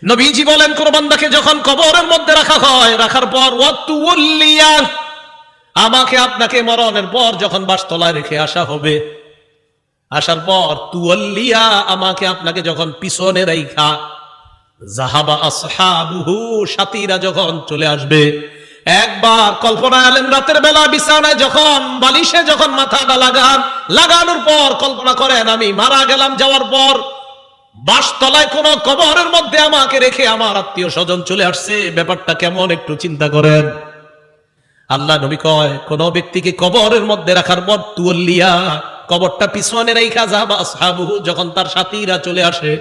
নবীজি বলেন, কোন বান্দাকে যখন কবরের মধ্যে রাখা হয়, রাখার পর ওয়াতুল্লিয়া, আমাকে আপনাকে মরণের পর যখন বাসতলায় রেখে আসা হবে, আসার পর তুয়াল্লিয়া, আমাকে আপনাকে যখন পিছনে রাইখা, যাহাবা আসহাবুহু, সাথীরা যখন চলে আসবে। একবার কল্পনা আলেন, রাতের বেলা বিছানায় যখন বালিশে যখন মাথাটা লাগানোর পর কল্পনা করেন, আমি মারা গেলাম, যাওয়ার পর বাসতলায় কোন কবরের মধ্যে আমাকে রেখে আমার আত্মীয় স্বজন চলে আসছে, ব্যাপারটা কেমন একটু চিন্তা করেন। আল্লাহ নবী কয়, কোন ব্যক্তিকে কবরের মধ্যে রাখার পর তুয়াল্লিয়া, কবরটা পিছনে রাইখা, যাহাবা আসহাবুহু, যখন তার সাথীরা চলে আসে,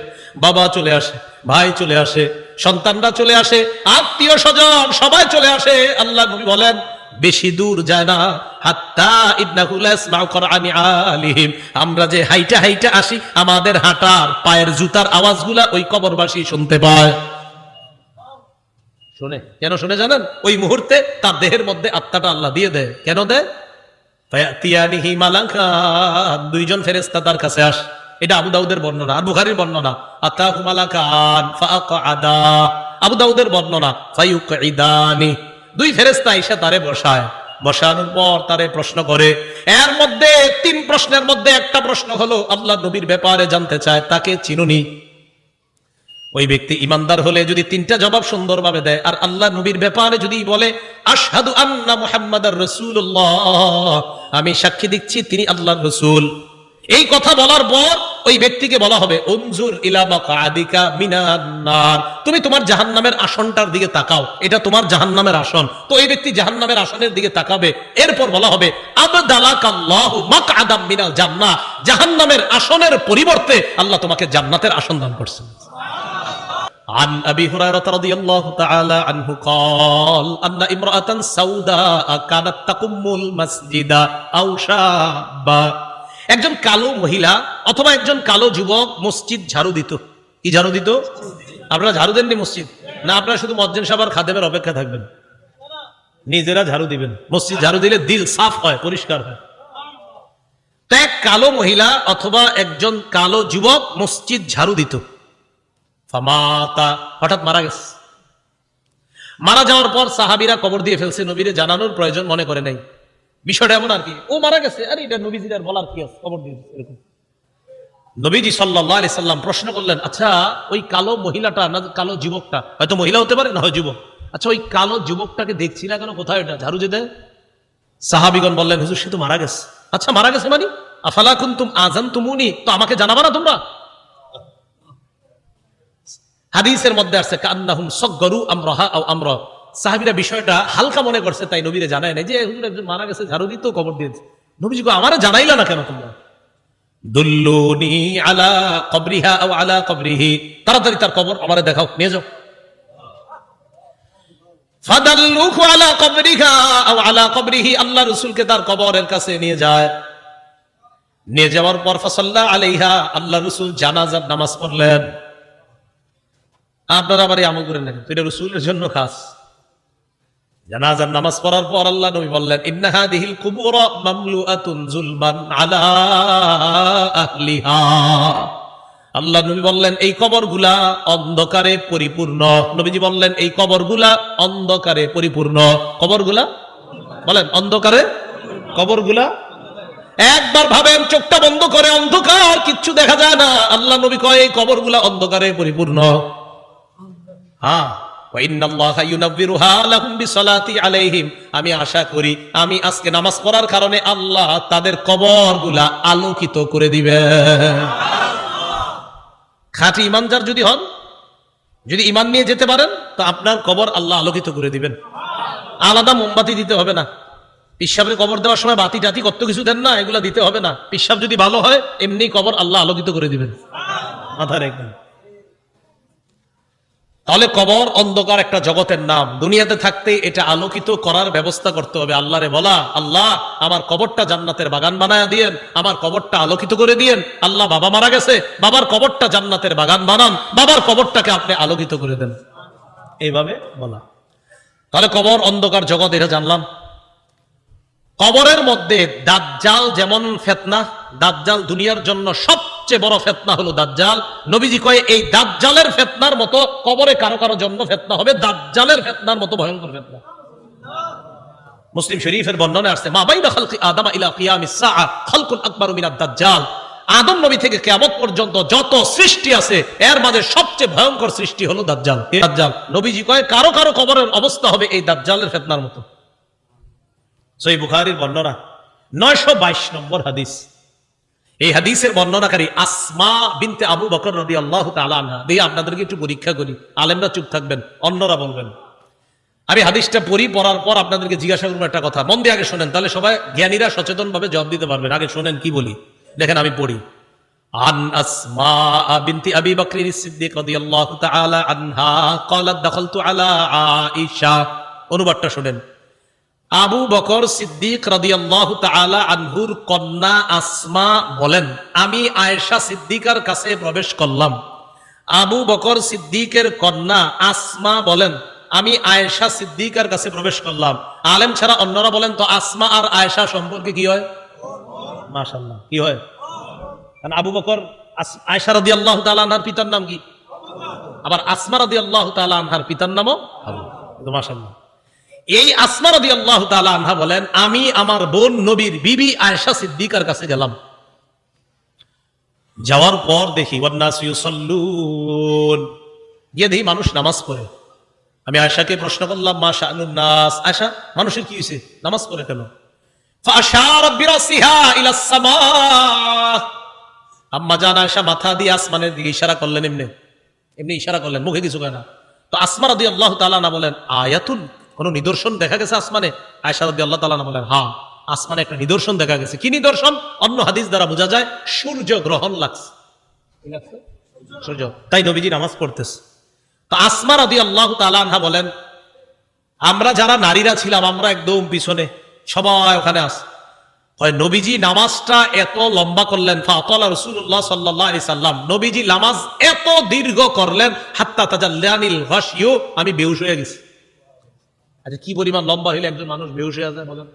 বাবা চলে আসে, ভাই চলে আসে, সন্তানরা চলে আসে, আত্মীয় স্বজন সবাই চলে আসে, আল্লাহ নবী বলেন বেশি দূর যায় না, হাত্তা ইন্নাহু লা ইয়াসমাউ কুরআনি আলিহিম, আমরা যে হাইটা হাইটা আসি, আমাদের হাঁটার পায়ের জুতার আওয়াজগুলা ওই কবরবাসী শুনতে পায়। শুনে কেন শুনে জানেন? ওই মুহূর্তে তার দেহের মধ্যে আত্মাটা আল্লাহ দিয়ে দেয়। কেন দেয়? ফায়াতিয়ানিহি মালাকান, দুইজন ফেরেশতা তার কাছে আসে। এটা আবু দাউদের বর্ণনা আর বুখারীর বর্ণনা। আতাহু মালাকান ফাআকআদা, আবু দাউদের বর্ণনা ফায়ুকঈদানি, দুই ফেরেশতা এসে তারে বসায়, বসানোর পর তারে প্রশ্ন করে। এর মধ্যে তিন প্রশ্নের মধ্যে একটা প্রশ্ন হলো আল্লাহ নবীর ব্যাপারে জানতে চায়, তাকে চিনুনি? ওই ব্যক্তি ইমানদার হলে যদি তিনটা জবাব সুন্দরভাবে দেয়, আর আল্লাহ নবীর ব্যাপারে যদি বলে আশহাদু আন্না মুহাম্মাদার রাসূলুল্লাহ, আমি সাক্ষী দিচ্ছি তিনি আল্লাহর রাসূল, এই কথা বলার পর ওই ব্যক্তিকে বলা হবে উনজুর ইলা মাকআদিকা মিনান নার, তুমি তোমার জাহান্নামের আসনটার দিকে তাকাও, এটা তোমার জাহান্নামের আসন। তো এই ব্যক্তি জাহান্নামের আসনের দিকে তাকাবে। এরপর বলা হবে আবদালাকাল্লাহু মাকআদাম মিনাল জান্নাহ, জাহান্নামের আসনের পরিবর্তে আল্লাহ তোমাকে জান্নাতের আসন দান করছেন। عن أبي هريرة رضي الله تعالى عنه قال أن امرأة سوداء كانت تقم المسجد أو شابا, একজন কালো মহিলা অথবা একজন কালো যুবক মসজিদ ঝাড়ু দিত। কি ঝাড়ু দিত? আপনারা ঝাড়ু দেননি মসজিদ? না, আপনারা শুধু মুয়াজ্জিন সাহেব আর খাদেমের অপেক্ষা থাকবেন, নিজেরা ঝাড়ু দিবেন। মসজিদ ঝাড়ু দিলে দিল সাফ হয়, পরিষ্কার হয়। তো এক কালো মহিলা অথবা একজন কালো যুবক মসজিদ ঝাড়ু দিত। হঠাৎ মারা গেছে। মারা যাওয়ার পর সাহাবীরা কবর দিয়ে ফেলছে, নবীরে জানানোর প্রয়োজন মনে করে নাই। বিষয়টা এমন আর কি, ও মারা গেছে, আরে এটা নবীজির আর বলার কি আছে, কবর দিয়ে এরকম। নবীজি সাল্লাল্লাহু আলাইহি সাল্লাম প্রশ্ন করলেন, আচ্ছা ওই কালো মহিলাটা না কালো যুবকটা, হয়তো মহিলা হতে পারে না হয় যুবক, আচ্ছা ওই কালো যুবকটাকে দেখছি না কেন, কোথায় এটা ঝাড়ু দিতে? সাহাবীগণ বললেন, হুজুর সে তো মারা গেছে। আচ্ছা মারা গেছে মানে? আফালা কুনতুম আযানতুমুনি, তো আমাকে জানাবা না তোমরা? হাদিসের মধ্যে আছে কান্নাহুম সাগগারু আমরাহা আও আমরা, সাহাবীরা বিষয়টা হালকা মনে করছে, তাই নবীরে জানায় নাই যে হুজুর একজন মারা গেছে, ঝাড়ু দিত, কবর দিয়েছে। নবীজি কো আমারে জানাইলা না কেন তোমরা? দুল্লুনি আলা কবরিহা আও আলা কবরিহি, তাড়াতাড়ি তার কবর আমারে দেখাও, নিয়ে যাও। ফাদাল্লুহু আলা কবরিহা আও আলা কবরিহি, আল্লাহ রাসূলকে তার কবরের কাছে নিয়ে যায়। নিয়ে যাওয়ার পর ফাসাল্লা আলাইহা, আল্লাহ রাসূল জানাজার নামাজ পড়লেন। আপনারা আবার এই আমল করে নেন, এটা রাসূলের জন্য খাস। জানাজার নামাজ পড়ার পর আল্লাহ নবী বললেন, ইন্না হাদিহিল কুবুর মামলুআতুন যুলমান আলা আহলিহা, আল্লাহ নবী বললেন এই কবরগুলা অন্ধকারে পরিপূর্ণ। নবীজি বললেন এই কবরগুলা অন্ধকারে পরিপূর্ণ। কবরগুলা বলেন অন্ধকারে, কবরগুলা একবার ভাবেন, চোখটা বন্ধ করে, অন্ধকার, কিচ্ছু দেখা যায় না। আল্লাহ নবী কয় এই কবরগুলা অন্ধকারে পরিপূর্ণ। আমি আশা করি আমি আজকে নামাজ পড়ার কারণে আল্লাহ তাদের কবরগুলা আলোকিত করে দিবে। খাঁটি ইমানদার যদি হন, যদি ইমান নিয়ে যেতে পারেন, তো আপনার কবর আল্লাহ আলোকিত করে দিবেন। আলাদা মোমবাতি দিতে হবে না। পিসাবের কবর দেওয়ার সময় বাতি টাতি কত কিছু দেন না, এগুলা দিতে হবে না। পিসাব যদি ভালো হয়, এমনি কবর আল্লাহ আলোকিত করে দিবেন। মাথা রাখবেন। তাহলে কবর অন্ধকার একটা জগতের নাম। দুনিয়াতে থাকতে এটা আলোকিত করার ব্যবস্থা করতে হবে। আল্লাহরে বলা, আল্লাহ আমার কবরটা জান্নাতের বাগান বানায় দিয়েন, আমার কবরটা আলোকিত করে দিয়েন। আল্লাহ বাবা মারা গেছে, বাবার কবরটা জান্নাতের বাগান বানান, বাবার কবরটাকে আপনি আলোকিত করে দেন, এইভাবে বলা। তাহলে কবর অন্ধকার জগৎ, এটা জানলাম। কবরের মধ্যে দাজ্জাল যেমন ফিতনা, দাজ্জাল দুনিয়ার জন্য সব সবচেয়ে বড় ফিতনা হলো দাজ্জাল। নবীজি কয় এই দাজ্জালের ফিতনার মতো কবরে কারো কারো জন্য ফিতনা হবে, দাজ্জালের ফিতনার মতো ভয়ঙ্কর ফিতনা। মুসলিম শরীফের বর্ণনা আসছে, মা বাইনা খালকি আদম ইলা কিয়ামিস সাআ খালকুন আকবারু মিনাদ দাজ্জাল। আদম নবী থেকে কিয়ামত পর্যন্ত যত সৃষ্টি আছে এর মাঝে সবচেয়ে ভয়ঙ্কর সৃষ্টি হলো দাজ্জাল। এই দাজ্জাল নবীজি কয় কারো কারো কবরের অবস্থা হবে এই দাজ্জালের ফিতনার মতো। সহিহ বুখারীর বর্ণনা 922 নম্বর হাদিস। এই হাদিসের বর্ণনাকারী আসমা বিনতে আবু বকর রাদিয়াল্লাহু তাআলা আনহা। দিয়ে আপনাদেরকে একটু পরীক্ষা করি, আলেমরা চুপ থাকবেন, অন্যরা বলবেন। আমি হাদিসটা পড়ার পর আপনাদেরকে জিজ্ঞাসা করবো একটা কথা, মন দিয়ে আগে শোনেন, তাহলে সবাই জ্ঞানীরা সচেতন ভাবে জবাব দিতে পারবেন। আগে শোনেন কি বলি, দেখেন আমি পড়ি। আন আসমা বিনতি আবি বকর সিদ্দিক রাদিয়াল্লাহু তাআলা আনহা ক্বালাত দাখালতু আলা আয়েশা। অনুবাদটা শোনেন। আবু বকর সিদ্দিক রাদিয়াল্লাহু তাআলা আনহুর কন্যা আসমা বলেন, আমি আয়েশা সিদ্দিকার কাছে প্রবেশ করলাম। আবু বকর সিদ্দিকের কন্যা আসমা বলেন, আমি আয়েশা সিদ্দিকার কাছে প্রবেশ করলাম। আলেম ছাড়া অন্যরা বলেন তো আসমা আর আয়েশা সম্পর্কে কি হয়? মাশাআল্লাহ, কি হয়? কারণ আবু বকর আয়েশা রাদিয়াল্লাহু তাআলা আনহার পিতার নাম কি? আবার আসমা রাদিয়াল্লাহু তাআলা আনহার পিতার নামও আবু। মাশাআল্লাহ। এই আসমা রাদিয়াল্লাহু তাআলা আনহা বলেন, আমি আমার বোন নবীর বিবি আয়েশা সিদ্দিকার কাছে গেলাম। যাওয়ার পর দেখি ওয়ান্নাস ইউসাল্লুন, গিয়ে দেখি মানুষ নামাজ পড়ে। আমি আয়েশাকে প্রশ্ন করলাম, মা শাআনুন নাস, আয়েশা মানুষের কি হয়েছে, নামাজ পড়ে কেন? ফাআশারাত বিরাসিহা ইলাস সামা। আম্মা জান আয়েশা মাথা দিয়ে আসমানের দিকে ইশারা করলেন, এমনি ইশারা করলেন, মুখে কিছু কয় না। তো আসমা রাদিয়াল্লাহু তাআলা না বলেন, আয়াতুন, কোন নিদর্শন দেখা গেছে আসমানে? আয়েশা রাদিয়াল্লাহু তাআলা না বলেন, হ্যাঁ আসমানে একটা নিদর্শন দেখা গেছে। কি নিদর্শন? অন্য হাদিস দ্বারা বোঝা যায় সূর্য গ্রহণ লাগছে। সূর্য, তাই নবীজি নামাজ পড়তেছে। তো আসমা রাদিয়াল্লাহু তাআলা আনহা বলেন, আমরা যারা নারীরা ছিলাম আমরা একদম পিছনে, সবাই ওখানে আছে। হয় নবীজি নামাজটা এত লম্বা করলেন, ফাতালা রাসূলুল্লাহ সাল্লাল্লাহু আলাইহি সাল্লাম, নবীজি নামাজ এত দীর্ঘ করলেন, হাত্তা তাজাল্লানিল গাশিয়ু, আমি বেহুশ হয়ে গেছি। আচ্ছা কি পরিমাণ লম্বা হইলে একজন মানুষ বেহুশ হয়ে যায় বলেন?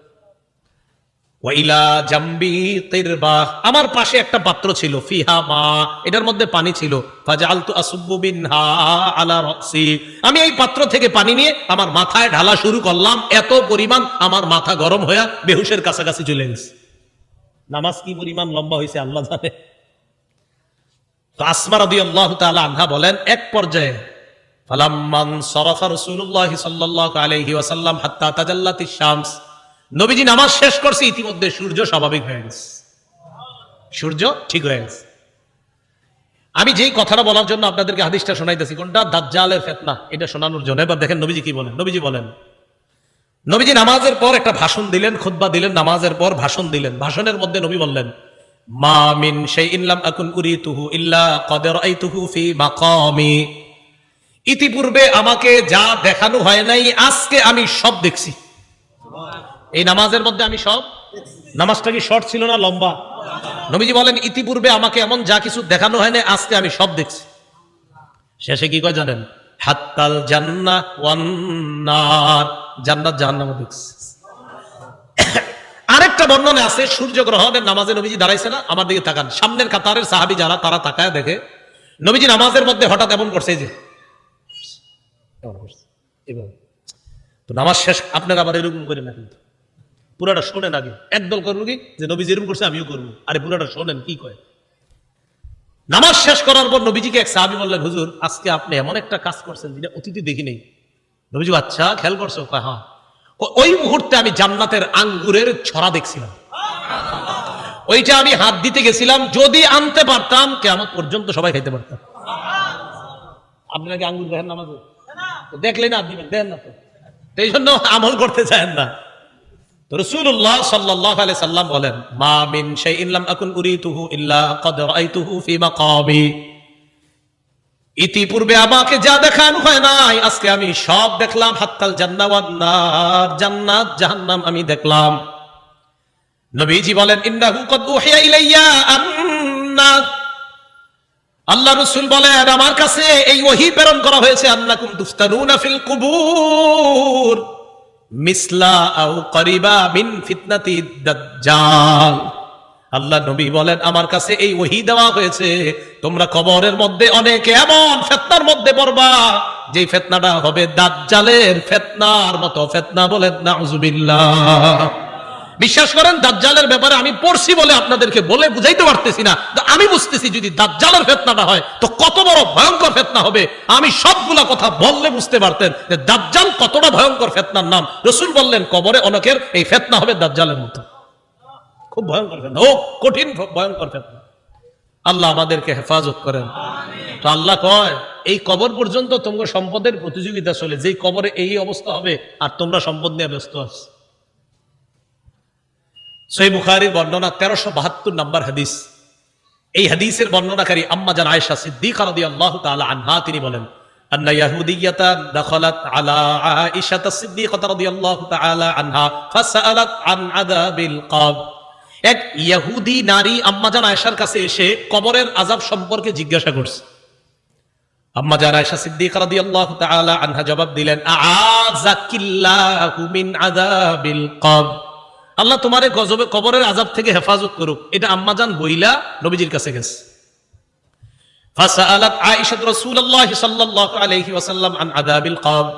ওয়াইলা জাম্বি তিরবা, আমার পাশে একটা পাত্র ছিল, ফিহা মা, এটার মধ্যে পানি ছিল। ফাজআলতু আসুব্বু বিনহা আলা রাসি, আমি এই পাত্র থেকে পানি নিয়ে আমার মাথায় ঢালা শুরু করলাম। এত পরিমাণ আমার মাথা গরম হয়ে বেহুশের কাছাকাছি চলে গেছে। নামাজ কি পরিমাণ লম্বা হয়েছে আল্লাহ জানে। তো আসমা রাদিয়াল্লাহু তাআলা আনহা বলেন, এক পর্যায়ে ফালাম্মান সারাফা রাসূলুল্লাহ সাল্লাল্লাহু আলাইহি ওয়াসাল্লাম হাত্তা তাজাল্লাতিশ শামস, নবীজি নামাজ শেষ করছে, ইতিমধ্যে সূর্য স্বাভাবিক হয়ে গেছে, সূর্য ঠিক হয়ে গেছে। আমি যেই কথাটা বলার জন্য আপনাদেরকে হাদিসটা শোনাইতেছি, কোনটা? দাজ্জালের ফিতনা, এটা শোনানোর জন্য। এবার দেখেন নবীজি কি বলেন। নবীজি বলেন, নবীজি নামাজের পর একটা ভাষণ দিলেন, খুতবা দিলেন, নামাজের পর ভাষণ দিলেন। ভাষণের মধ্যে নবী বললেন, মা মিন শাইইন লাম আকুন উরিতুহু ইল্লা ক্বাদ রাআইতুহু ফি মাকামি, ইতিপূর্বে আমাকে যা দেখানো হয় নাই আজকে আমি সব দেখছি। এই নামাজের মধ্যে আমি সব, নামাজটা কি শর্ট ছিল না লম্বা? নবীজি বলেন, ইতিপূর্বে আমাকে এমন যা কিছু দেখানো হয় না আজকে আমি সব দেখছি। শেষে কি কয় জানেন? হাত্তাল জান্নাহ ওয়ান নার, জান্নাত জাহান্নামও দেখছি। আরেকটা বর্ণনা আছে, সূর্য গ্রহণের নামাজে নবীজি দাঁড়াইছে না, আমার দিকে তাকান, সামনের কাতারের সাহাবী যারা তারা তাকায় দেখে নবীজি নামাজের মধ্যে হঠাৎ এমন করছে যে তো নামাজ শেষ। আপনারা আবার এরকম করে না, কিন্তু পুরাটা শোনেন আগে। একদল করবো কি যে নবীজি এরকম করছে আমিও করবো, আরে পুরাটা শোনেন কি কয়। নামাজ শেষ করার পর নবীজিকে এক সাহাবী বললেন, হুজুর আজকে আপনি এমন একটা কাজ করছেন যেটা অতীতে দেখি নেই। নবীজি, আচ্ছা খেয়াল করছো? হ্যাঁ। ওই মুহূর্তে আমি জান্নাতের আঙ্গুরের ছড়া দেখছিলাম, ওইটা আমি হাত দিতে গেছিলাম, যদি আনতে পারতাম কিয়ামত পর্যন্ত সবাই খাইতে পারতাম। আপনারা কি আঙ্গুর দেখেন নামাজে? দেখলেন না দিবেন, দেন না তো, এই জন্য আমল করতে চান না। তো রাসূলুল্লাহ সাল্লাল্লাহু আলাইহি সাল্লাম বলেন, মা মিন শাইইন লাম আকুন উরিতুহু ইল্লা ক্বাদ রাআইতুহু ফি মাকামি, ইতিপূর্বে আমাকে যা দেখানো হয় নাই আজকে আমি সব দেখলাম। হাত্তাল জান্নাহ ওয়ান নার, জান্নাত জাহান্নাম আমি দেখলাম। নবীজি বলেন, ইন্নাহু ক্বাদ উহিয়া ইলাইয়া আন্না, আল্লাহ রাসূল বলেন আমার কাছে এই ওহী প্রেরণ করা হয়েছে, আন্নাকুম তুফতানুনা ফিল কুবুর মিসলা আও করিবা মিন ফিতনাতি দাজ্জাল, আল্লাহ নবী বলেন, আমার কাছে এই ওহী দেওয়া হয়েছে, তোমরা কবরের মধ্যে অনেকে এমন ফিতনার মধ্যে পড়বা যে ফিতনাটা হবে দাজ্জালের ফিতনার মতো ফিতনা। বলেন নাউজুবিল্লাহ। বিশ্বাস করেন, দাজ্জালের ব্যাপারে আমি পড়ছি বলে আপনাদেরকে বলে বুঝাইতে পারতেছি না, আমি বুঝতেছি যদি দাজ্জালের ফিতনাটা হয় তো কত বড় ভয়ঙ্কর ফিতনা হবে। আমি সবগুলা কথা বললে বুঝতে পারতেন যে দাজ্জাল কতটা ভয়ঙ্কর ফিতনার নাম। রাসূল বললেন, কবরে অনেকের এই ফিতনা হবে দাজ্জালের মতো, খুব ভয়ঙ্কর ফিতনা, ও কঠিন ভয়ঙ্কর ফিতনা। আল্লাহ আমাদেরকে হেফাজত করেন। তো আল্লাহ কয়, এই কবর পর্যন্ত তোমার সম্পদের প্রতিযোগিতা চলে, যেই কবরে এই অবস্থা হবে আর তোমরা সম্পদ নিয়ে ব্যস্ত আছো। সহিহ বুখারীর বর্ণনা 1372 নম্বর হাদিস। এই হাদিসের বর্ণনাকারী আম্মা জান আয়েশা সিদ্দিকা রাদিয়াল্লাহু তাআলা আনহা, তিনি বলেন, আন্না ইয়াহুদিয়াতান দাখালাত আলা আয়েশা সিদ্দিকা রাদিয়াল্লাহু তাআলা আনহা ফাসআলাত আন আযাবিল কবর। এক ইহুদি নারী আম্মা জান আয়েশার কাছে এসে কবরের আযাব সম্পর্কে জিজ্ঞাসা করছে। আম্মা জান আয়েশা সিদ্দিকা রাদিয়াল্লাহু তাআলা আনহা জবাব দিলেন, আযাকিল্লাহু মিন আযাবিল কবর। আল্লাহ তোমারে গজবে কবরের আযাব থেকে হেফাজত করুক। এটা আম্মা জান বইলা নবীজির কাছে গেছে। ফাসআলাত আয়েশা রাসূলুল্লাহ সাল্লাল্লাহু আলাইহি ওয়াসাল্লাম আন আযাবিল কবর।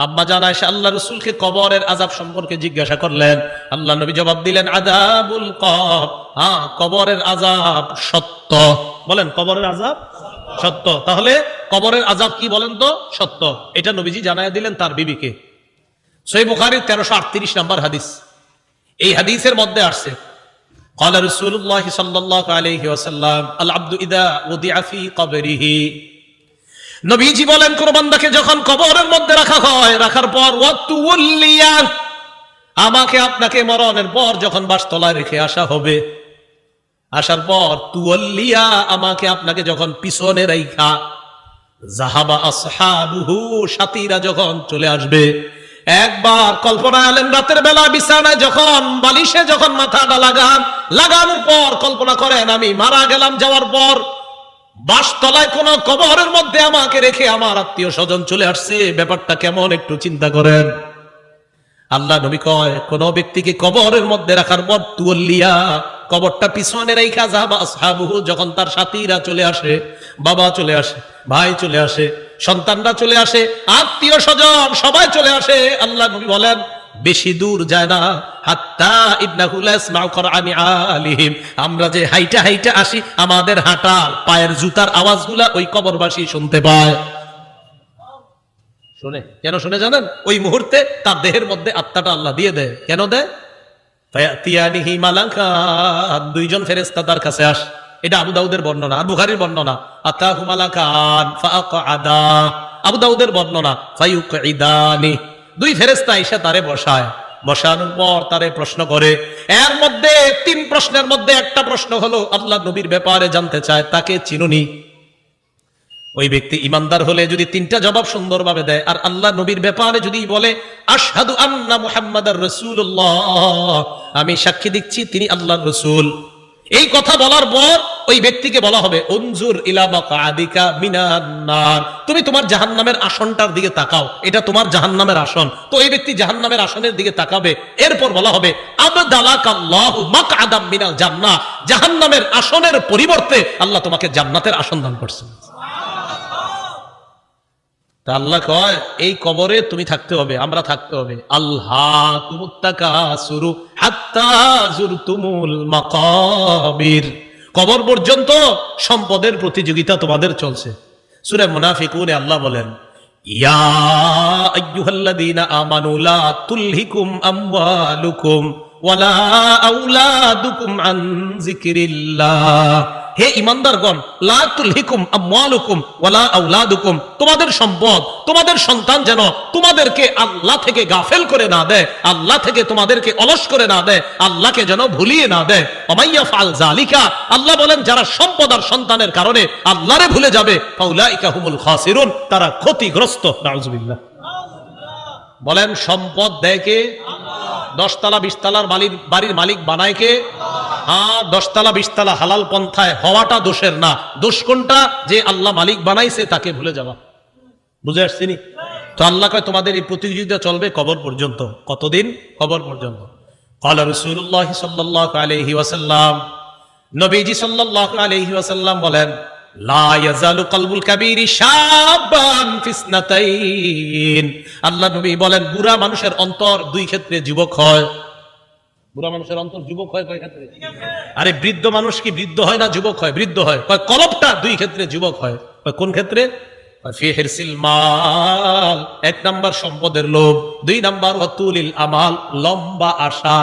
আম্মা জান আয়েশা আল্লাহ রাসূলকে কবরের আযাব সম্পর্কে জিজ্ঞাসা করলেন। আল্লাহ নবী জবাব দিলেন, আযাবুল কবর, হ্যাঁ কবরের আযাব সত্য। বলেন, কবরের আযাব সত্য। তাহলে কবরের আযাব কি বলেন তো? সত্য। এটা নবীজি জানায়া দিলেন তার বিবিকে। সহিহ বুখারীর 1338 নম্বর হাদিস। এই হাদিসের মধ্যে আসছে, قال رسول الله صلى الله عليه وسلم العبد اذا وضع في قبره। নবীজি বলেন, কোন বান্দাকে যখন কবরের মধ্যে রাখা হয়, রাখার পর ওয়াতুল্লিয়া, আমাকে আপনাকে মরণের পর যখন বাসতলায় রেখে আসা হবে, আসার পর তুওয়াল্লিয়া, আমাকে আপনাকে যখন পিছনে রাইখা, যাহাবা আসহাবুহু, সাথীরা যখন চলে আসবে। একবার কল্পনা আলেন, রাতের বেলা বিছানায় যখন বালিশে যখন মাথাটা লাগানোর পর কল্পনা করেন আমি মারা গেলাম, যাওয়ার পর বাসতলায় কোন কবরের মধ্যে আমাকে রেখে আমার আত্মীয় স্বজন চলে আসছে, ব্যাপারটা কেমন একটু চিন্তা করেন। আল্লাহ নবী কয়, কোন ব্যক্তিকে কবরের মধ্যে রাখার পর তুওয়াল্লিয়া, কবরটা পিছনে রাইখা, যাহাবা আসহাবুহু, যখন তার সাথীরা চলে আসে, বাবা চলে আসে, ভাই চলে আসে, সন্তানরা চলে আসে, আত্মীয় স্বজন সবাই চলে আসে, আল্লাহ নবী বলেন বেশি দূর যায় না, হাত্তা ইন্নাহু লা ইয়াসমাউ কুরআনি আলিহিম, আমরা যে হাইটা হাইটা আসি, আমাদের হাঁটা পায়ের জুতার আওয়াজগুলা ওই কবরবাসী শুনতে পায়। শুনে কেন শুনে জানেন? ওই মুহূর্তে তার দেহের মধ্যে আত্মাটা আল্লাহ দিয়ে দেয়। কেন দেয়? ফায়াতিয়ানিহি মালাকান, দুইজন ফেরেশতা তার কাছে আসে। এটা আবু দাউদের বর্ণনা আর বুখারীর বর্ণনা। আতাহু মালাকান ফাআকআদা, আবু দাউদের বর্ণনা ফায়ুকঈদানি, দুই ফেরেশতা এসে তারে বসায়, বসানোর পর তারে প্রশ্ন করে। এর মধ্যে তিন প্রশ্নের মধ্যে একটা প্রশ্ন হলো আল্লাহ নবীর ব্যাপারে জানতে চায়, তাকে চিনুনি? ওই ব্যক্তি ইমানদার হলে যদি তিনটা জবাব সুন্দরভাবে দেয়, আর আল্লাহ নবীর ব্যাপারে যদি বলে আশহাদু আন্না মুহাম্মাদার রাসূলুল্লাহ, আমি সাক্ষী দিচ্ছি তিনি আল্লাহর রাসূল, এই কথা বলার পর ওই ব্যক্তিকে বলা হবে উনজুর ইলা মাকআদিকা মিনান নার, তুমি তোমার জাহান্নামের আসনটার দিকে তাকাও, এটা তোমার জাহান্নামের আসন। তো এই ব্যক্তি জাহান্নামের আসনের দিকে তাকাবে। এরপর বলা হবে আবদালাকাল্লাহু মাকআদাম মিনাল জান্নাহ, জাহান্নামের আসনের পরিবর্তে আল্লাহ তোমাকে জান্নাতের আসন দান করছেন। আল্লাহ কয়, এই কবরে তুমি থাকতে হবে, আমরা থাকতে হবে। আল্লাহকুমুত তাকাসুরু হাত্তা যুরতুমুল মাকাবির, কবর পর্যন্ত সম্পদের প্রতিযোগিতা তোমাদের চলছে। সূরা মুনাফিকুনে আল্লাহ বলেন, ইয়া আইয়ুহাল্লাযীনা আমানু লা তুলহিকুম আমওয়ালুকুম ওয়ালা আওলাদুকুম আন যিকরিল্লাহ, হে ঈমানদারগণ, লা তুলহিকুম আমওয়ালুকুম ওয়ালা আওলাদুকুম, তোমাদের সম্পদ, তোমাদের সন্তান যেন তোমাদেরকে আল্লাহ থেকে গাফেল করে না দেয়, আল্লাহ থেকে তোমাদেরকে অলস করে না দেয়, আল্লাহকে যেন ভুলিয়ে না দেয়। ওমাইয়া ফাল যালিকা, আল্লাহ বলেন যারা সম্পদ আর সন্তানের কারণে আল্লাহরে ভুলে যাবে, ফাউলাইকা হুমুল খাসিরুন, তারা ক্ষতিগ্রস্ত। নাউজুবিল্লাহ। বলেন, সম্পদ দেয় কে? 10 তলা 20 তলার বাড়ির মালিক বানায় কে? হ্যাঁ, 10 তলা 20 তলা হালাল পন্থায় হওয়াটা দোষের না। দোষ কোনটা? যে আল্লাহ মালিক বানাইছে তাকে ভুলে যাওয়া। বুঝে আসছিনি? তো আল্লাহ কয় তোমাদের এই প্রতিযোগিতা চলবে কবর পর্যন্ত। কতদিন? কবর পর্যন্ত। ক্বালা রাসূলুল্লাহ সাল্লাল্লাহু আলাইহি ওয়াসাল্লাম, নবীজি সাল্লাল্লাহু আলাইহি ওয়াসাল্লাম বলেন, লা ইয়াজালু কলবুল কাবীরি শাবান ফিসনাতাইন। আল্লাহ নবী বলেন, বুড়া মানুষের অন্তর দুই ক্ষেত্রে যুবক হয়। বুড়া মানুষের অন্তর যুবক হয় কয় ক্ষেত্রে? আরে বৃদ্ধ মানুষ কি বৃদ্ধ হয় না যুবক হয়? বৃদ্ধ হয়। কয় কলবটা দুই ক্ষেত্রে যুবক হয়। কয় কোন ক্ষেত্রে? ফি হিরসিল মাল, এক নাম্বার সম্পদের লোভ, দুই নাম্বার ওয়াতুলিল আমাল, লম্বা আশা।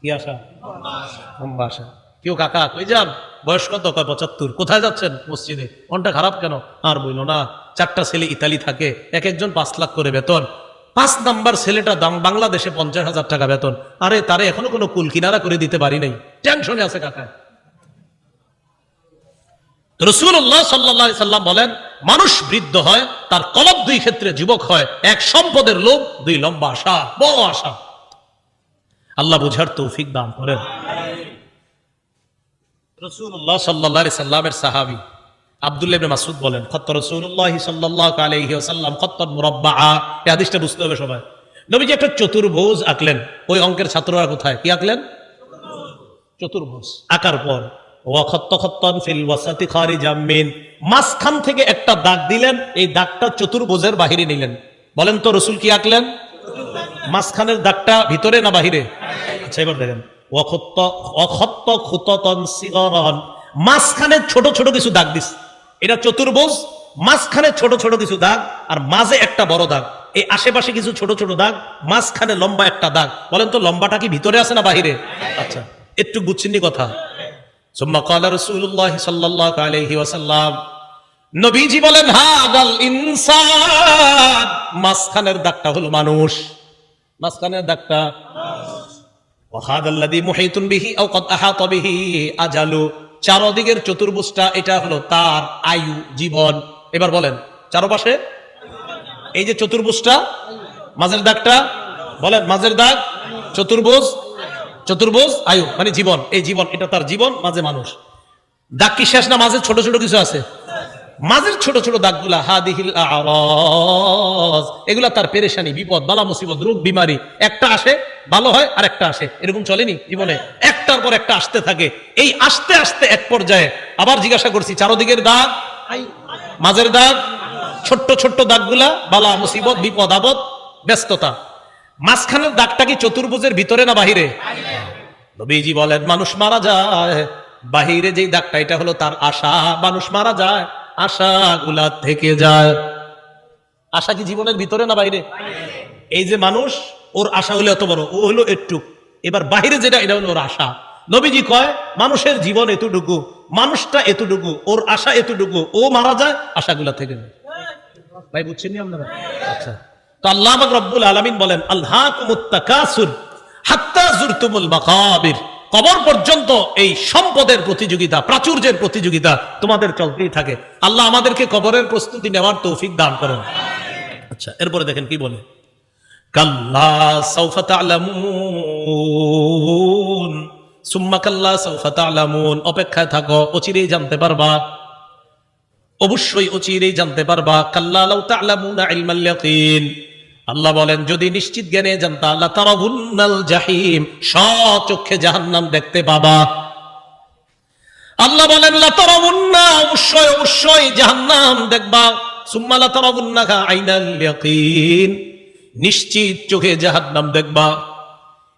কি আশা? লম্বা আশা। কেউ কাকা কই যান? বয়স কত? কয় 75। কোথায় যাচ্ছেন? মসজিদে। মনটা খারাপ কেন? আর বইল না, 4টা ছেলে ইতালি থাকে, এক একজন 5 লাখ করে বেতন। 5 নাম্বার ছেলেটা বাংলাদেশে 50,000 টাকা বেতন। আরে তারে এখনো কোনো কুল কিনারা করে দিতে পারি নাই, টেনশনে আছে কাকা। রাসূলুল্লাহ সাল্লাল্লাহু আলাইহি সাল্লাম বলেন, মানুষ বৃদ্ধ হয়, তার কলব দুই ক্ষেত্রে যুবক হয়। এক সম্পদের লোভ, দুই লম্বা আশা, বড় আশা। আল্লাহ বুঝার তৌফিক দান করেন। রাসূলুল্লাহ সাল্লাল্লাহু আলাইহি সাল্লামের সাহাবী আব্দুল্লাহ ইবনে মাসউদ বলেন, খাত্তা রাসূলুল্লাহ সাল্লাল্লাহু আলাইহি ওয়াসাল্লাম খাত্তান মুরাব্বাআ। এই হাদিসটা বুঝতে হবে সবাই। নবীজি একটা চতুর্ভুজ আঁকলেন। ওই অঙ্কের ছাত্ররা কোথায়? কি আঁকলেন? চতুর্ভুজ আঁকার পর ওয়া খাত্তা খাত্তান ফিল ওয়াসাতি খারিজাম মিন, মাঝখান থেকে একটা দাগ দিলেন। এই দাগটা চতুর্ভুজের বাহিরে নিলেন। বলেন তো রাসূল কি আঁকলেন? মাঝখানের দাগটা ভিতরে না বাহিরে? আচ্ছা, এবার দেখেন, মাঝখানে ছোট ছোট কিছু দাগ দিস। এটা চতুর্ভুজ, মাঝখানে ছোট ছোট কিছু দাগ, আর মাঝে একটা বড় দাগ। এই আশেপাশে কিছু ছোট ছোট দাগ, মাঝখানে লম্বা একটা দাগ। বলেন তো লম্বাটা কি ভিতরে আছে না বাহিরে? আচ্ছা, একটু বুঝছেননি কথা। সুম্মা ক্বালা রাসূলুল্লাহ সাল্লাল্লাহু আলাইহি ওয়াসাল্লাম, নবীজি বলেন, হাদাল ইনসান, মাঝখানের দাগটা হলো মানুষ। মাঝখানের দাগটা ওয়াহাদাল্লাযী মুহীতুন বিহি আও ক্বাদ আহাতা বিহি আজালু, চারদিকের চতুর্ভুজটা এটা হলো তার আয়ু, জীবন। এবার বলেন চারপাশে এই যে চতুর্ভুজটা, মাঝের দাগটা, বলেন মাঝের দাগ, চতুর্ভুজ, চতুর্ভুজ আয়ু মানে জীবন। এই জীবন, এটা তার জীবন, মাঝে মানুষ। দাগ কি শেষ না মাঝে ছোট ছোট কিছু আছে? মাঝের ছোট ছোট দাগগুলা হাদিহিল আরাজ, এগুলা তার পেরেশানি, বিপদ, বালা মুসিবত, রোগ বিমারি। একটা আসে ভালো হয়, আর একটা আসে। এরকম চলেনি জীবনে? একটার পর একটা আসতে থাকে। এই আসতে আসতে এক পর্যায়ে আবার জিজ্ঞাসা করছি, চারদিকের দাগ, মাঝের দাগ, ছোট্ট ছোট্ট দাগগুলা বালা মুসিবত, বিপদ আপদ, ব্যস্ততা। মাঝখানের দাগটা কি চতুর্ভুজের ভিতরে না বাহিরে? নবীজি বলেন, মানুষ মারা যায়, বাহিরে যেই দাগটা এটা হলো তার আশা। মানুষ মারা যায়, আশাগুলা থেকে যায়। আশা কি জীবনের ভিতরে না বাইরে? এই যে মানুষ, ওর আশা হলো এত বড়, ও হলো একটু। এবার বাহিরে যেটা, এটা হলো ওর আশা। নবীজি কয়, মানুষের জীবন এতটুকু, মানুষটা এতটুকু, ওর আশা এতটুকু। ও মারা যায়, আশাগুলা থেকে যায়। ভাই বুঝছেন আপনারা? আচ্ছা, তো আল্লাহ পাক রব্বুল আলামিন বলেন, আলহাকুমুত তাকাসুর হাত্তা যুরতুমুল মাকাবির, কবর পর্যন্ত এই সম্পদের প্রতিযোগিতা, প্রাচুর্যের প্রতিযোগিতা তোমাদের চলতেই থাকে। আল্লাহ আমাদেরকে কবরের প্রস্তুতি নেওয়ার তৌফিক দান করেন। আচ্ছা, এরপরে দেখেন কি বলে, কাল্লা সাউফা তা'লামুন সুম্মা কাল্লা সাউফা তা'লামুন, অপেক্ষায় থাকো, অচিরেই জানতে পারবা, অবশ্যই অচিরেই জানতে পারবা। কাল্লা লাউ তা'লামুনা ইলমাল ইয়াকিন, আল্লাহ বলেন যদি নিশ্চিত জ্ঞানে জানতা, লা তারাবুন্নাল জাহিম, স্বচক্ষে জাহান্নাম দেখতে পাবা। আল্লাহ বলেন লা তারাবুন্না, অবশ্যই অবশ্যই জাহান্নাম দেখবা। সুম্মা লা তারাবুন্নাহা আইনাল ইয়াকিন, নিশ্চিত চোখে জাহান্নাম দেখবা।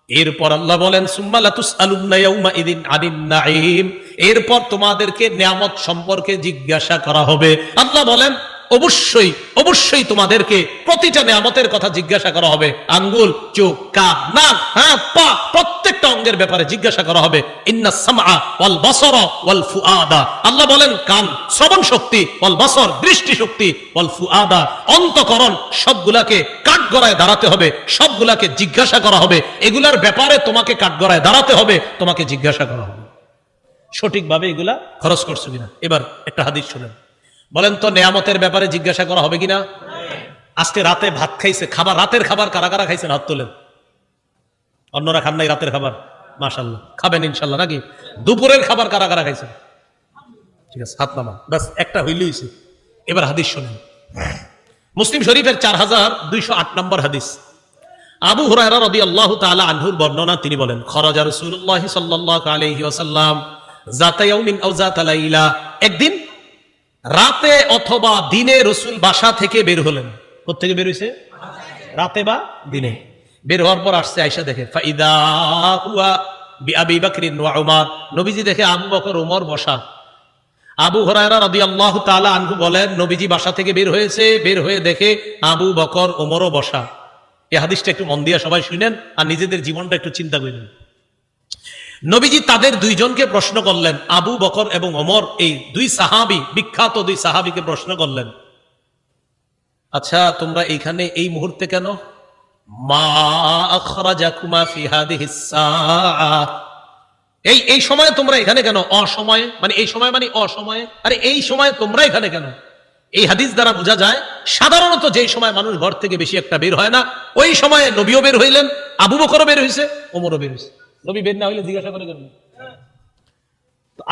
এরপর আল্লাহ বলেন সুম্মা লা তুসআলুন্না ইয়াউমা ইযিন আনিন নাঈম, এরপর তোমাদেরকে নিয়ামত সম্পর্কে জিজ্ঞাসা করা হবে। আল্লাহ বলেন অবশ্যই অবশ্যই তোমাদেরকে প্রতিটা নিয়ামতের কথা জিজ্ঞাসা করা হবে। আঙ্গুল, চোখ, কান, নাক, হাত, পা, প্রত্যেকটা অঙ্গের ব্যাপারে জিজ্ঞাসা করা হবে। ইন্নাস সামআ ওয়াল বাসারা ওয়াল ফুআদা, আল্লাহ বলেন কান শ্রবণ শক্তি, ওয়াল বাসর দৃষ্টি শক্তি, ওয়াল ফুআদা অন্তঃকরণ, সবগুলাকে কাঠগড়ায় দাঁড়াতে হবে, সবগুলাকে জিজ্ঞাসা করা হবে। এগুলার ব্যাপারে তোমাকে কাঠগড়ায় দাঁড়াতে হবে, তোমাকে জিজ্ঞাসা করা হবে সঠিকভাবে এগুলা খরচ করছো কিনা। এবার একটা হাদিস শুনেন, বলেন তো নেয়ামতের ব্যাপারে জিজ্ঞাসা করা হবে কিনা? আজকে রাতে ভাত খাইছে, খাবার, রাতের খাবার কারা কারা খাইছেন হাত তোলেন। অন্যরা খান নাই রাতের খাবার? মাশাআল্লাহ, খাবেন ইনশাআল্লাহ নাকি? দুপুরের খাবার কারা কারা খাইছেন? ঠিক আছে, হাত নামান, বাস একটা হইলই হইছে। এবার হাদিস শুনেন, মুসলিম শরীফের 4208 নম্বর হাদিস। আবু হুরায়রা রাদিয়াল্লাহু তাআলা আনহুর বর্ণনা, তিনি বলেন, খরাজা রাসূলুল্লাহ সাল্লাল্লাহু আলাইহি ওয়াসাল্লাম, যাতা ইয়াউমিন আও যাতা লাইলা, একদিন রাতে অথবা দিনে রাসূল বাসা থেকে বের হলেন। কোথা থেকে বের হইছে? রাতে বা দিনে। বের হওয়ার পর আসছে, আয়েশা দেখে ফাইদা হুয়া বিআবি বকর ওয়া উমর, নবীজি দেখে আবু বকর ওমর বসা। আবু হুরায়রা রাদিয়াল্লাহু তাআলা আনহু বলেন, নবীজি বাসা থেকে বের হয়েছে, বের হয়ে দেখে আবু বকর ওমরও বসা। এই হাদিসটা একটু মন দিয়ে সবাই শুনেন আর নিজেদের জীবনটা একটু চিন্তা করেন। নবীজি তাদের দুইজনকে প্রশ্ন করলেন, আবু বকর এবং ওমর, এই দুই সাহাবী, বিখ্যাত দুই সাহাবীকে প্রশ্ন করলেন, আচ্ছা তোমরা এইখানে এই মুহূর্তে কেন? মা আখরাজাকুমা ফি হাদিহিস সাআ, এই সময়ে তোমরা এখানে কেন? অসময়ে মানে এই সময় মানে অসময়ে, আরে এই সময়ে তোমরা এখানে কেন? এই হাদিস দ্বারা বোঝা যায় সাধারণত যে সময় মানুষ ঘর থেকে বেশি একটা বের হয় না, ওই সময়ে নবীও বের হইলেন, আবু বকরও বের হইছে, ওমরও বের হইছে। নবী বের না হইলে জিজ্ঞাসা করে কেন?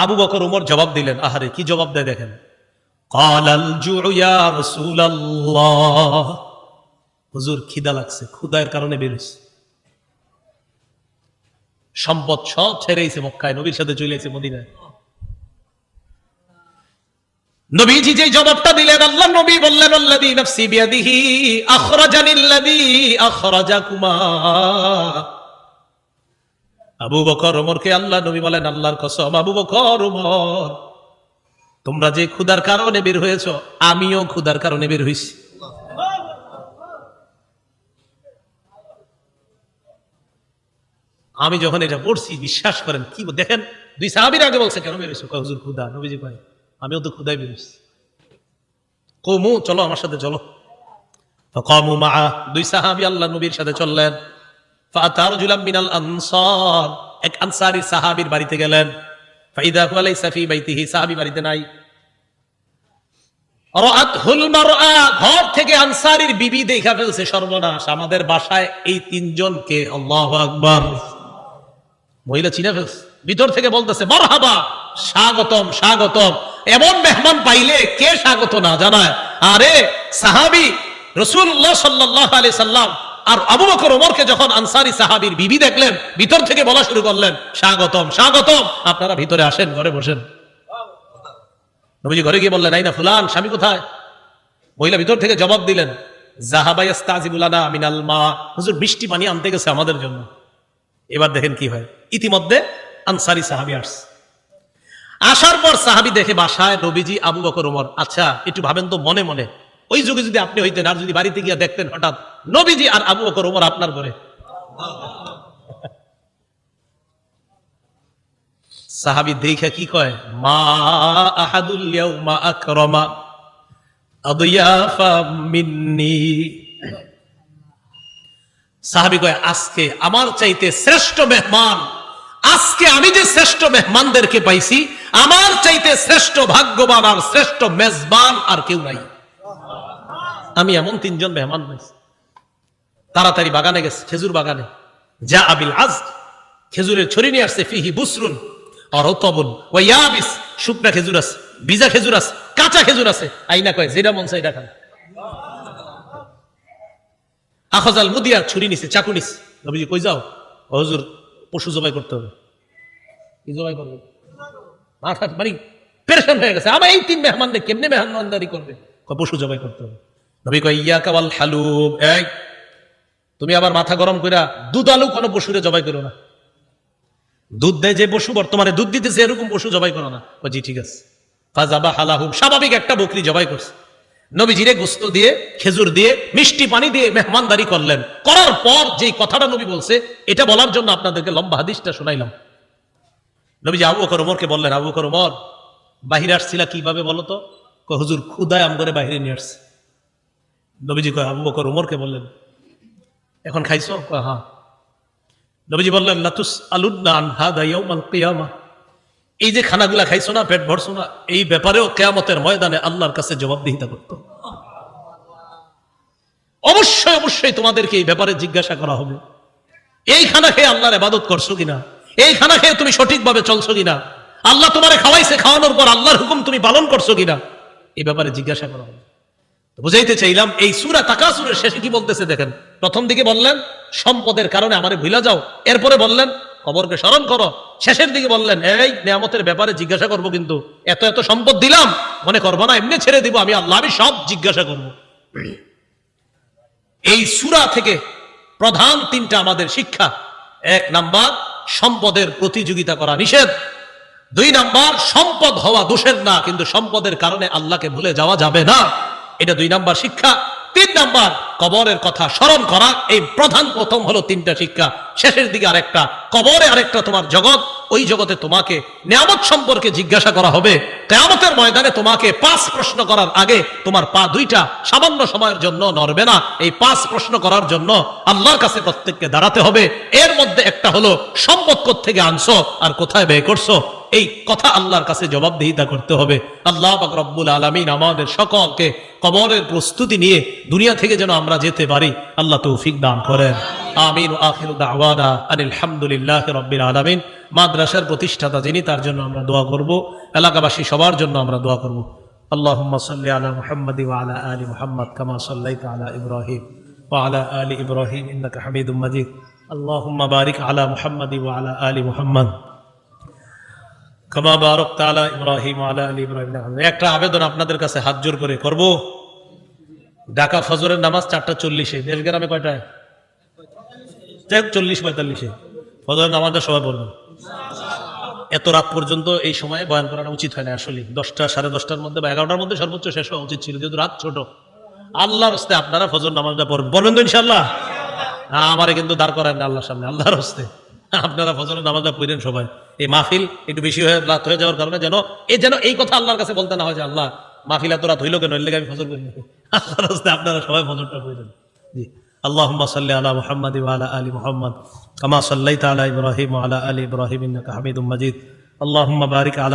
আবু বকর ওমর জবাব দিলেন, আহারে কি জবাব দেয় দেখেন, ক্বালাল জুউ ইয়া রাসূলুল্লাহ, হুজুর খিদা লাগছে, ক্ষুধার কারণে বের হইছে। সম্পদ সব ছেড়েছে মক্কায়, নবীর সাথে চলে এসেছে মদিনায়। নবীজি যে জবাবটা দিলেন, আল্লাহ নবী বললেন, আল্লাযী নাফসি বিয়াদিহি আখরাজানিল্লাযী আখরাজাকুমা। আবু বকর ওমরকে আল্লাহ নবী বলেন, আল্লাহর কসম আবু বকর ওমর, তোমরা যে ক্ষুধার কারণে বের হয়েছো, আমিও ক্ষুধার কারণে বের হইছি। আমি যখন এটা পড়ছি, বিশ্বাস করেন কি দেখেন, দুই সাহাবীর আগে বলছে কেন বের হইছো? হুজুর ক্ষুধা। নবীজি কয় আমিও তো ক্ষুধায় বের হইছি। কওমু, চলো আমার সাথে চলো। ফাকামু মাআ, দুই সাহাবী আল্লাহ নবীর সাথে চললেন। ফাআতা রাজুলাম মিনাল আনসার, এক আনসারী সাহাবীর বাড়িতে গেলেন। ফাইদা হুয়া লাইসা ফি বাইতিহি, সাহাবী বাড়িতে নাই। রাআতহুল মারআ, ঘর থেকে আনসারীর বিবি দেখা ফেলছে, সর্বনাশ, আমাদের বাসায় এই তিনজনকে। আল্লাহু আকবার। মহিলা চিনে ফেলছে, ভিতর থেকে বলতেছে মারহাবা, স্বাগতম স্বাগতম। এমন মেহমান পাইলে কে স্বাগত না জানায়? আরে সাহাবী রাসূলুল্লাহ সাল্লাল্লাহু আলাইহি সাল্লাম আর আবু বকর ওমরকে যখন আনসারী সাহাবীর বিবি দেখলেন, ভিতর থেকে বলা শুরু করলেন স্বাগতম স্বাগতম, আপনারা ভিতরে আসেন, ঘরে বসেন। নবীজি ঘরে গিয়ে বললেন, আইনা ফুলান, স্বামী কোথায়? মহিলা ভিতর থেকে জবাব দিলেন, যাহাবা ইস্তাজিবু লানা মিনাল মা, হুজুর বৃষ্টি পানি আনতে গেছে আমাদের জন্য। এবার দেখেন কি হয়, ইতিমধ্যে আনসারী সাহাবী আসছে। আসার পর সাহাবী দেখে বাসায় নবীজি, আবু বকর ওমর। আচ্ছা একটু ভাবেন তো মনে মনে, ওই যুগে যদি আপনি হইতেন আর যদি বাড়িতে গিয়ে দেখতেন হঠাৎ নবীজি আর আবু বকর ওমর আপনার ঘরে। সাহাবী দেখে কি কয়, মা আহাদুল ইয়াউমা আকরামা আদিয়াফা মিন্নি। সাহাবী কয়, আজকে আমার চাইতে শ্রেষ্ঠ মেহমান, আজকে আমি যে শ্রেষ্ঠ মেহমানদেরকে পাইছি, আমার চাইতে শ্রেষ্ঠ ভাগ্যবান আর শ্রেষ্ঠ মেজবান আর কেউ নাই। আমি এমন তিনজন মেহমান পাইছি। তাড়াতাড়ি বাগানে গেছে, খেজুর বাগানে। যা আবিল আজ, খেজুরের ছড়ি নিয়ে আসছে। ফিহি বুসরুন আর রতবুন ওয়া ইয়াবিস, শুকনা খেজুর আছে, ভিজা খেজুর আছে, কাঁচা খেজুর আছে। আইনা কয় যেটা মন চাই এটা খান। আখজাল মুদিয়া, ছুরি নিছে, চাকু নিছে। নবীজি কই যাও? হুজুর পশু জবাই করতে হবে। কি জবাই করবে? মাথা মানে পেরেশান হয়ে গেছে, আমার এই তিন মেহমানদের কেমনে মেহমানদারি করবে? পশু জবাই করতে হবে। নবী কয় ইয়াকা ওয়াল হালুব, এই তুমি আবার মাথা গরম কইরা দুধ আলু কোনো পশুরে জবাই করো না। দুধ দেয় যে পশু, বর্তমানে দুধ দিতেছে, এরকম পশু জবাই করো না। জি ঠিক আছে। ফাজাবা হালাহুম, স্বাভাবিক একটা বকরি জবাই করছে। নবীজিরে গোস্ত দিয়ে, খেজুর দিয়ে, মিষ্টি পানি দিয়ে মেহমানদারি করলেন। করার পর যেই কথাটা নবী বলছে, এটা বলার জন্য আপনাদেরকে লম্বা হাদিসটা শোনাইলাম। নবীজি আবু বকর ওমরকে বললেন, আবু বকর ওমর, বাহিরে আসছিলা কিভাবে বলো তো? হুজুর ক্ষুধায় আমগরে বাহিরে নিয়ে আসছে। নবীজি কয়, আবু বকর ওমরকে বললেন, এখন খাইছো? হ্যাঁ। নবীজি বললেন, লাতুস আলুন্না আন হাদা ইয়াউমাল কিয়ামা, এই যে খানাগুলা খাইছো না, পেট ভরছো না, এই ব্যাপারেও কিয়ামতের ময়দানে আল্লাহর কাছে জবাবদিহিতা করতে হবে। অবশ্যই অবশ্যই তোমাদেরকে এই ব্যাপারে জিজ্ঞাসা করা হবে। এই খানা খেয়ে আল্লাহর ইবাদত করছো কিনা? এই খানা খেয়ে তুমি সঠিকভাবে চলছো কিনা? আল্লাহ তোমারে খাওয়াইছে, খাওয়ানোর পর আল্লাহর হুকুম তুমি পালন করছো কিনা? এই ব্যাপারে জিজ্ঞাসা করা হবে। বুঝাইতে চাইলাম, এই সূরা তাকাসুরের শেষে কি বলতেছে দেখেন। প্রথম দিকে বললেন সম্পদের কারণে আমারে ভুলা যাও, এরপরে বললেন কবরকে স্মরণ করো। শেষের দিকে বললেন, এই নিয়ামতের ব্যাপারে জিজ্ঞাসা করবো, কিন্তু এত এত সম্পদ দিলাম মনে করবো না এমনি ছেড়ে দিব আমি আল্লাহ, আমি সব জিজ্ঞাসা করবো। এই সূরা থেকে প্রধান তিনটা আমাদের শিক্ষা: 1 নাম্বার, সম্পদের প্রতিযোগিতা করা নিষেধ। 2 নাম্বার, সম্পদ হওয়া দোষের না, কিন্তু সম্পদের কারণে আল্লাহকে ভুলে যাওয়া যাবে না, এটা 2 নাম্বার শিক্ষা। 3 নাম্বার, কবরের কথা স্মরণ করা। এই প্রথম হলো 3টা শিক্ষা। শেষের দিকে আরেকটা, কবরে আরেকটা তোমার জগৎ, ওই জগতে তোমাকে নিয়ামত সম্পর্কে জিজ্ঞাসা করা হবে। কিয়ামতের ময়দানে তোমাকে 5 প্রশ্ন করার আগে তোমার পা 2টা সামান্য সময়ের জন্য নড়বে না। এই 5 প্রশ্ন করার জন্য আল্লাহর কাছে প্রত্যেককে দাঁড়াতে হবে। এর মধ্যে একটা হলো সম্পদ কোত্থেকে আনছো আর কোথায় ব্যয় করছো, এই কথা আল্লাহর কাছে জবাবদিহিতা করতে হবে। আল্লাহ পাক রব্বুল আলামিন আমাদের সকলকে কবরের প্রস্তুতি নিয়ে দুনিয়া থেকে যেন আমরা যেতে পারি, আল্লাহ তৌফিক দান করেন। আমিন। ওয়া আখিরু দাওয়ানা আনিল হামদুলিল্লাহি রাব্বিল আলামিন। মাদ্রাসার প্রতিষ্ঠাতা যিনি, তার জন্য আমরা দোয়া করব, এলাকাবাসী সবার জন্য আমরা দোয়া করব। আল্লাহুম্মা সাল্লি আলা মুহাম্মাদি ওয়া আলা আলি মুহাম্মাদ কামা সাল্লাইতা আলা ইব্রাহিম ওয়া আলা আলি ইব্রাহিম ইন্নাকা হামিদুম মাজিদ। আল্লাহুম্মা বারিক আলা মুহাম্মাদি ওয়া আলা আলি মুহাম্মাদ কামা বারাকতা আলা ইব্রাহিম ওয়া আলা আলি ইব্রাহিম। একটা আবেদন আপনাদের কাছে হাত জোর করে করব। ঢাকা ফজরের নামাজ 4:40-এ, দেশ গ্রামে কয়টায়? 40-45-এ ফজরের নামাজটা সবাই পড়বেন। এত রাত পর্যন্ত এই সময়ে বয়ান করাটা উচিত হয় না আসলে। 10টা, 10:30টার মধ্যে বা 11টার মধ্যে সর্বোচ্চ শেষ হওয়া উচিত ছিল, যেহেতু রাত ছোট। আল্লাহর হস্তে আপনারা ফজর নামাজটা পড়বেন তো ইনশাআল্লাহ? আমারে কিন্তু দাঁড় করেন না আল্লাহর সামনে, আল্লাহর হস্তে আপনারা ফজরের নামাজটা পড়েন সবাই। এই মাহফিল একটু বেশি রাত হয়ে যাওয়ার কারণে যেন এই কথা আল্লাহর কাছে বলতে না হয় যে আল্লাহ মাহফিল এত রাত হইলো কেন, এর লেগে আমি ফজর করি। আল্লাহর হস্তে আপনারা সবাই ফজরটা পড়েন। জি। আল্লাহুম্মা সাল্লি আলা মুহাম্মাদ ওয়া আলা আলি মুহাম্মাদ কামা সাল্লাইতা আলা ইব্রাহিম ওয়া আলা আলি ইব্রাহিম ইন্নাকা হামিদুম মাজিদ। আল্লাহুম্মা বারিক আলা